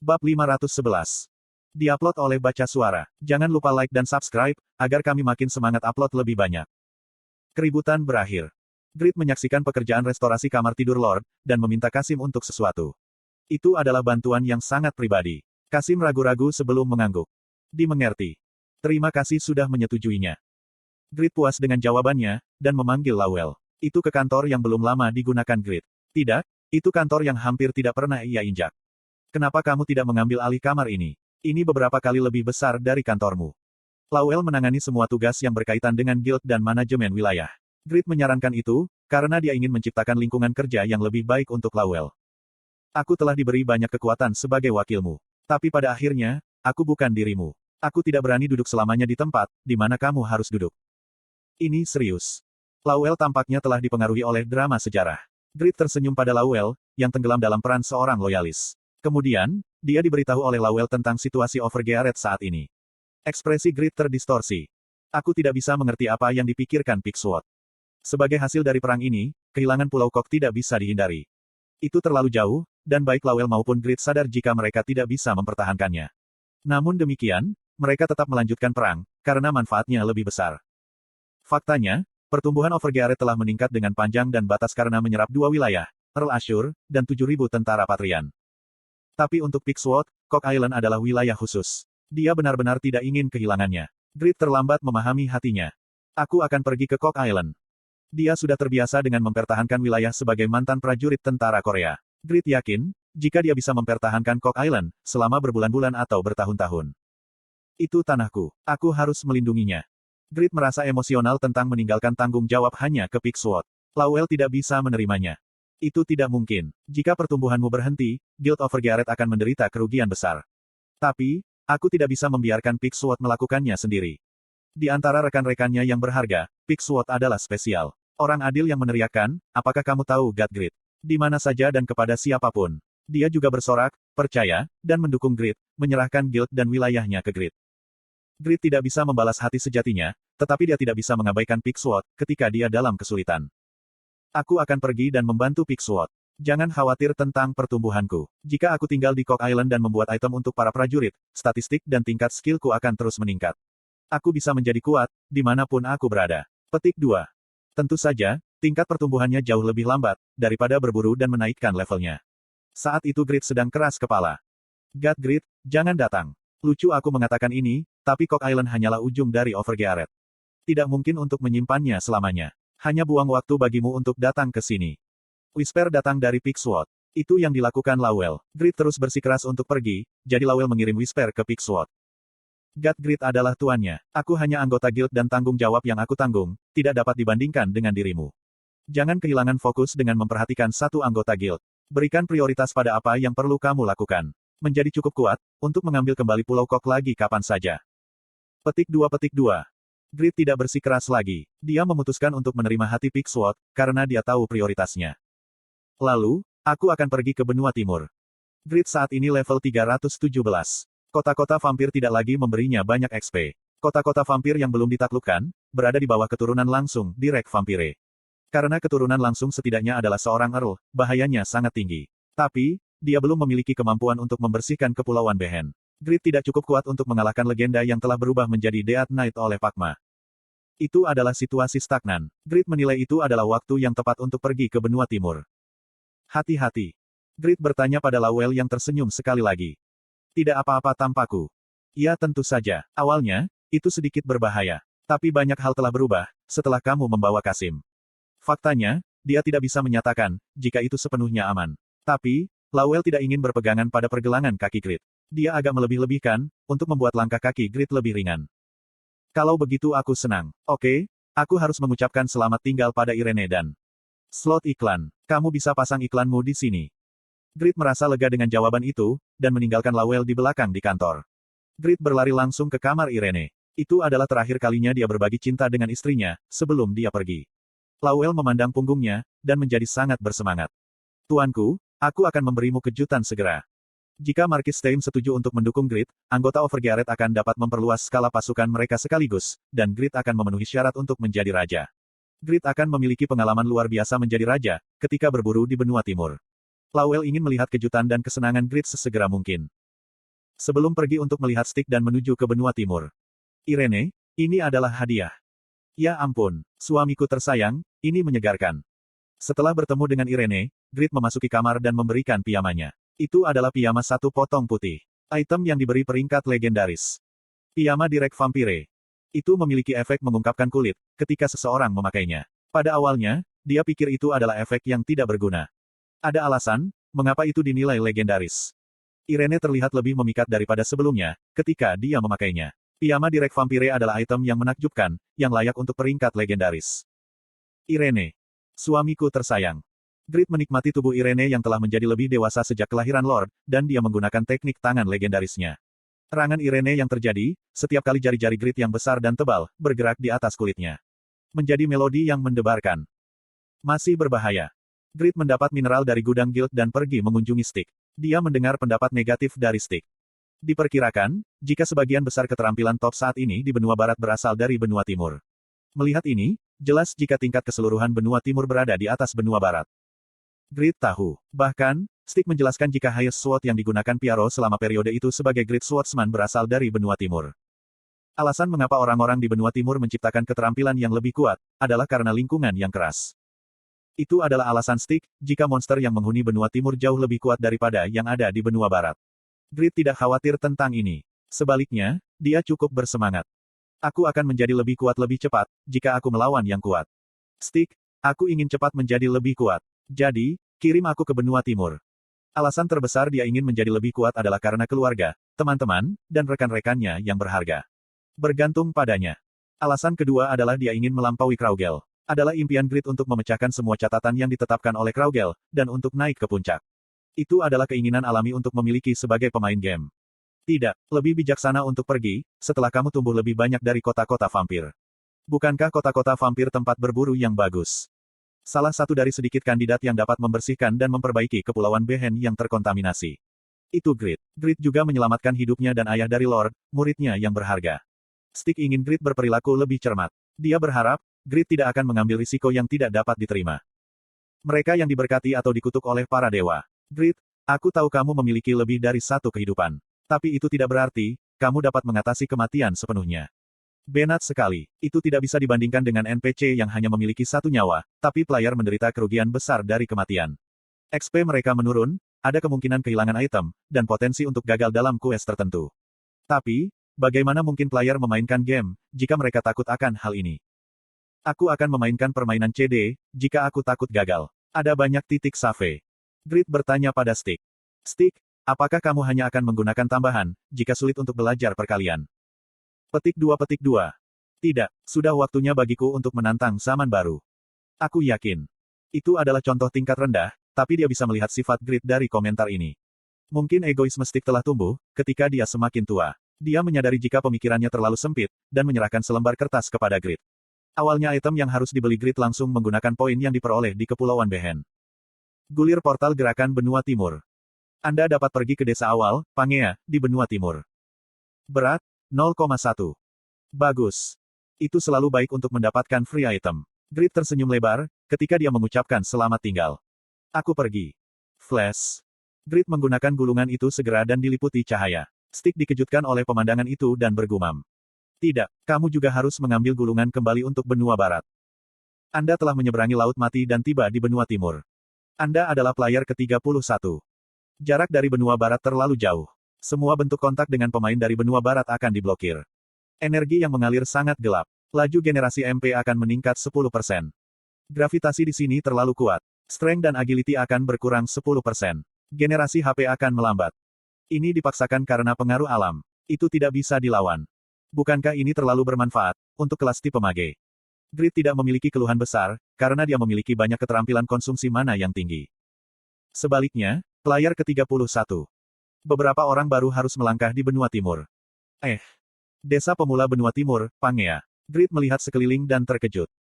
Bab 511. Diupload oleh Baca Suara. Jangan lupa like dan subscribe, agar kami makin semangat upload lebih banyak. Keributan berakhir. Grid menyaksikan pekerjaan restorasi kamar tidur Lord, dan meminta Kasim untuk sesuatu. Itu adalah bantuan yang sangat pribadi. Kasim ragu-ragu sebelum mengangguk. Dimengerti. Terima kasih sudah menyetujuinya. Grid puas dengan jawabannya, dan memanggil Lowell. Itu ke kantor yang belum lama digunakan Grid. Tidak, itu kantor yang hampir tidak pernah ia injak. Kenapa kamu tidak mengambil alih kamar ini? Ini beberapa kali lebih besar dari kantormu. Lowell menangani semua tugas yang berkaitan dengan guild dan manajemen wilayah. Grid menyarankan itu, karena dia ingin menciptakan lingkungan kerja yang lebih baik untuk Lowell. Aku telah diberi banyak kekuatan sebagai wakilmu. Tapi pada akhirnya, aku bukan dirimu. Aku tidak berani duduk selamanya di tempat, di mana kamu harus duduk. Ini serius. Lowell tampaknya telah dipengaruhi oleh drama sejarah. Grid tersenyum pada Lowell, yang tenggelam dalam peran seorang loyalis. Kemudian, dia diberitahu oleh Lowell tentang situasi Overgearet saat ini. Ekspresi Grid terdistorsi. Aku tidak bisa mengerti apa yang dipikirkan Pigsword. Sebagai hasil dari perang ini, kehilangan Pulau Kok tidak bisa dihindari. Itu terlalu jauh, dan baik Lowell maupun Grid sadar jika mereka tidak bisa mempertahankannya. Namun demikian, mereka tetap melanjutkan perang, karena manfaatnya lebih besar. Faktanya, pertumbuhan Overgearet telah meningkat dengan panjang dan batas karena menyerap dua wilayah, Earl Ashur, dan 7.000 tentara Patrian. Tapi untuk Pigsword, Cock Island adalah wilayah khusus. Dia benar-benar tidak ingin kehilangannya. Grid terlambat memahami hatinya. Aku akan pergi ke Cock Island. Dia sudah terbiasa dengan mempertahankan wilayah sebagai mantan prajurit tentara Korea. Grid yakin, jika dia bisa mempertahankan Cock Island, selama berbulan-bulan atau bertahun-tahun. Itu tanahku. Aku harus melindunginya. Grid merasa emosional tentang meninggalkan tanggung jawab hanya ke Pigsword. Lowell tidak bisa menerimanya. Itu tidak mungkin. Jika pertumbuhanmu berhenti, Guild Overgearet akan menderita kerugian besar. Tapi, aku tidak bisa membiarkan Pigsword melakukannya sendiri. Di antara rekan-rekannya yang berharga, Pigsword adalah spesial. Orang adil yang meneriakkan, apakah kamu tahu God Grid? Di mana saja dan kepada siapapun. Dia juga bersorak, percaya, dan mendukung Grid, menyerahkan Guild dan wilayahnya ke Grid. Grid tidak bisa membalas hati sejatinya, tetapi dia tidak bisa mengabaikan Pigsword ketika dia dalam kesulitan. Aku akan pergi dan membantu Pigsword. Jangan khawatir tentang pertumbuhanku. Jika aku tinggal di Cock Island dan membuat item untuk para prajurit, statistik dan tingkat skillku akan terus meningkat. Aku bisa menjadi kuat, dimanapun aku berada. Petik 2. Tentu saja, tingkat pertumbuhannya jauh lebih lambat, daripada berburu dan menaikkan levelnya. Saat itu Grid sedang keras kepala. God Grid, jangan datang. Lucu aku mengatakan ini, tapi Cock Island hanyalah ujung dari Overgearet. Tidak mungkin untuk menyimpannya selamanya. Hanya buang waktu bagimu untuk datang ke sini. Whisper datang dari Pigsword. Itu yang dilakukan Lowell. Grid terus bersikeras untuk pergi, jadi Lowell mengirim Whisper ke Pigsword. God Grid adalah tuannya. Aku hanya anggota guild dan tanggung jawab yang aku tanggung, tidak dapat dibandingkan dengan dirimu. Jangan kehilangan fokus dengan memperhatikan satu anggota guild. Berikan prioritas pada apa yang perlu kamu lakukan. Menjadi cukup kuat, untuk mengambil kembali Pulau Kok lagi kapan saja. Petik 2. Grid tidak bersikeras lagi. Dia memutuskan untuk menerima hati Pigsword, karena dia tahu prioritasnya. Lalu, aku akan pergi ke benua timur. Grid saat ini level 317. Kota-kota vampir tidak lagi memberinya banyak XP. Kota-kota vampir yang belum ditaklukkan, berada di bawah keturunan langsung, Direct Vampire. Karena keturunan langsung setidaknya adalah seorang Earl, bahayanya sangat tinggi. Tapi, dia belum memiliki kemampuan untuk membersihkan Kepulauan Behen. Grid tidak cukup kuat untuk mengalahkan legenda yang telah berubah menjadi Death Knight oleh Pakma. Itu adalah situasi stagnan. Grid menilai itu adalah waktu yang tepat untuk pergi ke benua timur. Hati-hati. Grid bertanya pada Lowell yang tersenyum sekali lagi. Tidak apa-apa tampaku. Ya tentu saja. Awalnya, itu sedikit berbahaya. Tapi banyak hal telah berubah, setelah kamu membawa Kasim. Faktanya, dia tidak bisa menyatakan, jika itu sepenuhnya aman. Tapi, Lowell tidak ingin berpegangan pada pergelangan kaki Grid. Dia agak melebih-lebihkan, untuk membuat langkah kaki Grid lebih ringan. Kalau begitu aku senang. Oke, aku harus mengucapkan selamat tinggal pada Irene dan slot iklan. Kamu bisa pasang iklanmu di sini. Grid merasa lega dengan jawaban itu, dan meninggalkan Lowell di belakang di kantor. Grid berlari langsung ke kamar Irene. Itu adalah terakhir kalinya dia berbagi cinta dengan istrinya, sebelum dia pergi. Lowell memandang punggungnya, dan menjadi sangat bersemangat. Tuanku, aku akan memberimu kejutan segera. Jika Markis Stein setuju untuk mendukung Grid, anggota Overgearet akan dapat memperluas skala pasukan mereka sekaligus, dan Grid akan memenuhi syarat untuk menjadi raja. Grid akan memiliki pengalaman luar biasa menjadi raja, ketika berburu di benua timur. Lowell ingin melihat kejutan dan kesenangan Grid sesegera mungkin. Sebelum pergi untuk melihat Stick dan menuju ke benua timur. Irene, ini adalah hadiah. Ya ampun, suamiku tersayang, ini menyegarkan. Setelah bertemu dengan Irene, Grid memasuki kamar dan memberikan piyamanya. Itu adalah piyama satu potong putih. Item yang diberi peringkat legendaris. Piyama Direct Vampire. Itu memiliki efek mengungkapkan kulit, ketika seseorang memakainya. Pada awalnya, dia pikir itu adalah efek yang tidak berguna. Ada alasan, mengapa itu dinilai legendaris. Irene terlihat lebih memikat daripada sebelumnya, ketika dia memakainya. Piyama Direct Vampire adalah item yang menakjubkan, yang layak untuk peringkat legendaris. Irene. Suamiku tersayang. Grid menikmati tubuh Irene yang telah menjadi lebih dewasa sejak kelahiran Lord, dan dia menggunakan teknik tangan legendarisnya. Erangan Irene yang terjadi, setiap kali jari-jari Grid yang besar dan tebal, bergerak di atas kulitnya. Menjadi melodi yang mendebarkan. Masih berbahaya. Grid mendapat mineral dari gudang guild dan pergi mengunjungi Stick. Dia mendengar pendapat negatif dari Stick. Diperkirakan, jika sebagian besar keterampilan top saat ini di benua barat berasal dari benua timur. Melihat ini, jelas jika tingkat keseluruhan benua timur berada di atas benua barat. Grid tahu. Bahkan, Stick menjelaskan jika highest sword yang digunakan Piaro selama periode itu sebagai Great Swordsman berasal dari benua timur. Alasan mengapa orang-orang di benua timur menciptakan keterampilan yang lebih kuat, adalah karena lingkungan yang keras. Itu adalah alasan Stick, jika monster yang menghuni benua timur jauh lebih kuat daripada yang ada di benua barat. Grid tidak khawatir tentang ini. Sebaliknya, dia cukup bersemangat. Aku akan menjadi lebih kuat lebih cepat, jika aku melawan yang kuat. Stick, aku ingin cepat menjadi lebih kuat. Jadi, kirim aku ke benua timur. Alasan terbesar dia ingin menjadi lebih kuat adalah karena keluarga, teman-teman, dan rekan-rekannya yang berharga. Bergantung padanya. Alasan kedua adalah dia ingin melampaui Kraugel. Adalah impian Grid untuk memecahkan semua catatan yang ditetapkan oleh Kraugel, dan untuk naik ke puncak. Itu adalah keinginan alami untuk memiliki sebagai pemain game. Tidak, lebih bijaksana untuk pergi, setelah kamu tumbuh lebih banyak dari kota-kota vampir. Bukankah kota-kota vampir tempat berburu yang bagus? Salah satu dari sedikit kandidat yang dapat membersihkan dan memperbaiki kepulauan Behen yang terkontaminasi. Itu Grid. Grid juga menyelamatkan hidupnya dan ayah dari Lord, muridnya yang berharga. Stick ingin Grid berperilaku lebih cermat. Dia berharap, Grid tidak akan mengambil risiko yang tidak dapat diterima. Mereka yang diberkati atau dikutuk oleh para dewa. Grid, aku tahu kamu memiliki lebih dari satu kehidupan. Tapi itu tidak berarti, kamu dapat mengatasi kematian sepenuhnya. Benat sekali. Itu tidak bisa dibandingkan dengan NPC yang hanya memiliki satu nyawa, tapi player menderita kerugian besar dari kematian. XP mereka menurun, ada kemungkinan kehilangan item, dan potensi untuk gagal dalam quest tertentu. Tapi, bagaimana mungkin player memainkan game, jika mereka takut akan hal ini? Aku akan memainkan permainan CD, jika aku takut gagal. Ada banyak titik save. Grid bertanya pada Stick. Stick, apakah kamu hanya akan menggunakan tambahan, jika sulit untuk belajar perkalian? Petik 2. Tidak, sudah waktunya bagiku untuk menantang zaman baru. Aku yakin. Itu adalah contoh tingkat rendah, tapi dia bisa melihat sifat Grid dari komentar ini. Mungkin egoisme Stick telah tumbuh, ketika dia semakin tua. Dia menyadari jika pemikirannya terlalu sempit, dan menyerahkan selembar kertas kepada Grid. Awalnya item yang harus dibeli Grid langsung menggunakan poin yang diperoleh di Kepulauan Behen. Gulir portal gerakan benua timur. Anda dapat pergi ke desa awal, Pangea, di benua timur. Berat, 0,1. Bagus. Itu selalu baik untuk mendapatkan free item. Grid tersenyum lebar, ketika dia mengucapkan selamat tinggal. Aku pergi. Flash. Grid menggunakan gulungan itu segera dan diliputi cahaya. Stick dikejutkan oleh pemandangan itu dan bergumam. Tidak, kamu juga harus mengambil gulungan kembali untuk benua barat. Anda telah menyeberangi Laut Mati dan tiba di benua timur. Anda adalah player ke-31. Jarak dari benua barat terlalu jauh. Semua bentuk kontak dengan pemain dari benua barat akan diblokir. Energi yang mengalir sangat gelap. Laju generasi MP akan meningkat 10%. Gravitasi di sini terlalu kuat. Strength dan agility akan berkurang 10%. Generasi HP akan melambat. Ini dipaksakan karena pengaruh alam. Itu tidak bisa dilawan. Bukankah ini terlalu bermanfaat untuk kelas tipe mage? Grid tidak memiliki keluhan besar, karena dia memiliki banyak keterampilan konsumsi mana yang tinggi. Sebaliknya, player ke-31. Beberapa orang baru harus melangkah di benua timur. Desa pemula benua timur, Pangea. Grid melihat sekeliling dan terkejut.